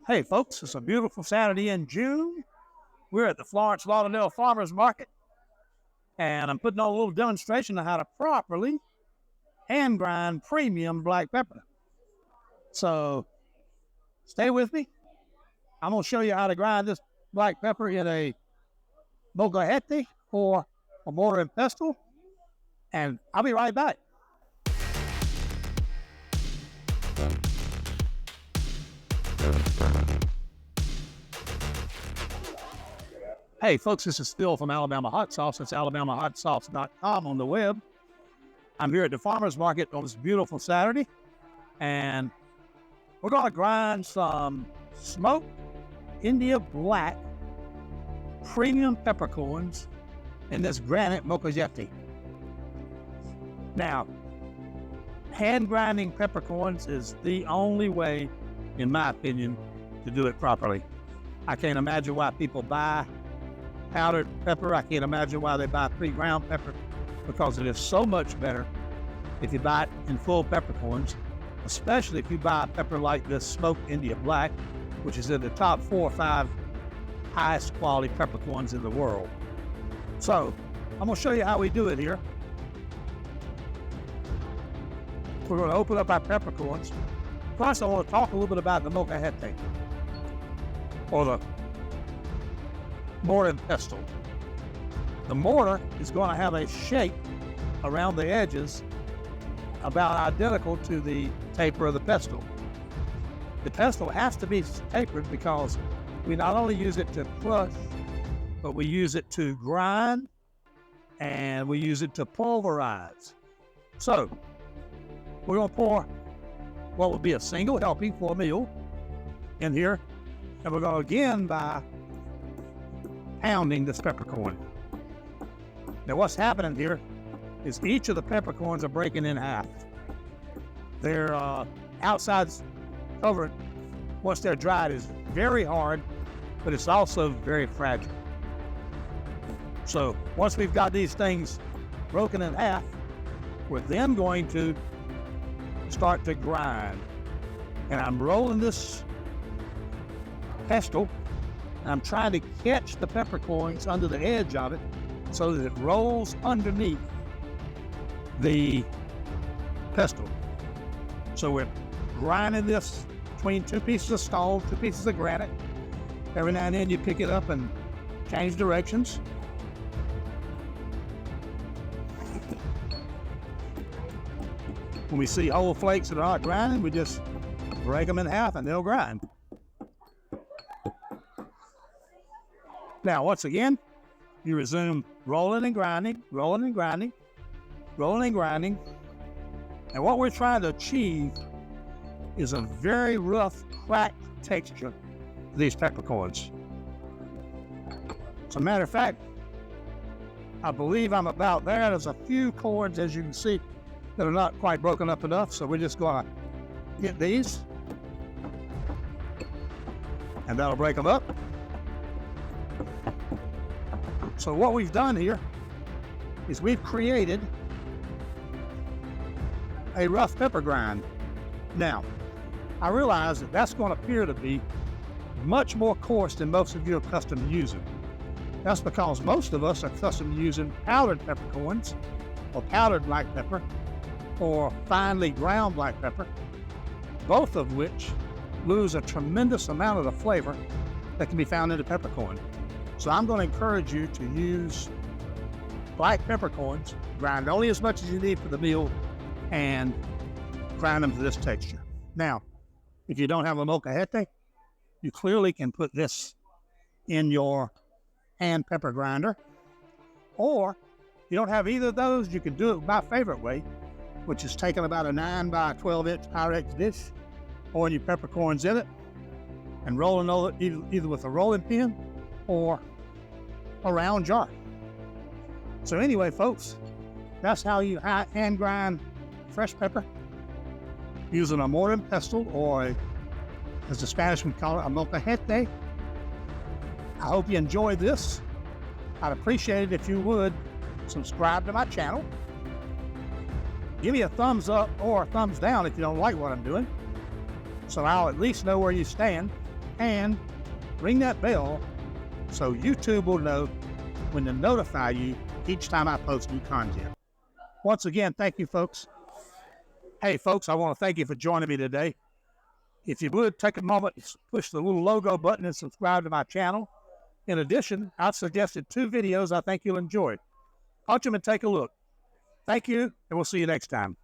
Hey folks, it's a beautiful Saturday in June. We're at the Florence Lauderdale Farmers Market, and I'm putting on a little demonstration of how to properly hand grind premium black pepper. So stay with me. I'm going to show you how to grind this black pepper in a Molcajete or a mortar and pestle, and I'll be right back. Hey folks, this is Phil from Alabama Hot Sauce. It's alabamahotsauce.com on the web. I'm here at the farmer's market on this beautiful Saturday, and we're going to grind some smoked India black premium peppercorns in this granite Molcajete. Now, hand grinding peppercorns is the only way, in my opinion, to do it properly. I can't imagine why people buy powdered pepper. I can't imagine why they buy pre-ground pepper, because it is so much better if you buy it in full peppercorns, especially if you buy a pepper like this smoked India black, which is in the top 4 or 5 highest quality peppercorns in the world. So I'm going to show you how we do it here. We're going to open up our peppercorns. First, I want to talk a little bit about the Molcajete, or the mortar and pestle. The mortar is going to have a shape around the edges about identical to the taper of the pestle. The pestle has to be tapered because we not only use it to crush, but we use it to grind and we use it to pulverize. So we're going to pour what would be a single helping for a meal in here, and we're going to begin by pounding this peppercorn. Now what's happening here is each of the peppercorns are breaking in half. Their outside's covered, once they're dried, is very hard, but it's also very fragile. So once we've got these things broken in half, we're then going to start to grind. And I'm rolling this pestle, and I'm trying to catch the peppercorns under the edge of it so that it rolls underneath the pestle. So we're grinding this between 2 pieces of stone, 2 pieces of granite. Every now and then you pick it up and change directions. When we see whole flakes that are not grinding, we just break them in half and they'll grind. Now, once again, you resume rolling and grinding, rolling and grinding, rolling and grinding. And what we're trying to achieve is a very rough, cracked texture for these peppercorns. As a matter of fact, I believe I'm about there. There's a few corns, as you can see, that are not quite broken up enough. So we're just going to get these, and that'll break them up. So what we've done here is we've created a rough pepper grind. Now, I realize that that's going to appear to be much more coarse than most of you are accustomed to using. That's because most of us are accustomed to using powdered peppercorns, or powdered black pepper, or finely ground black pepper, both of which lose a tremendous amount of the flavor that can be found in the peppercorn. So I'm going to encourage you to use black peppercorns, grind only as much as you need for the meal, and grind them to this texture. Now, if you don't have a Molcajete, you clearly can put this in your hand pepper grinder. Or if you don't have either of those, you can do it my favorite way, which is taking about a 9 by 12 inch Pyrex dish, pouring your peppercorns in it, and rolling over either with a rolling pin or a round jar. So anyway, folks, that's how you hand grind fresh pepper using a mortar and pestle, or as the Spanish would call it, a Molcajete. I hope you enjoyed this. I'd appreciate it if you would subscribe to my channel. Give me a thumbs up or a thumbs down if you don't like what I'm doing, so I'll at least know where you stand. and ring that bell so YouTube will know when to notify you each time I post new content. Once again, thank you, folks. Hey, folks, I want to thank you for joining me today. If you would, take a moment to push the little logo button and subscribe to my channel. In addition, I've suggested 2 videos I think you'll enjoy. Punch them and take a look. Thank you, and we'll see you next time.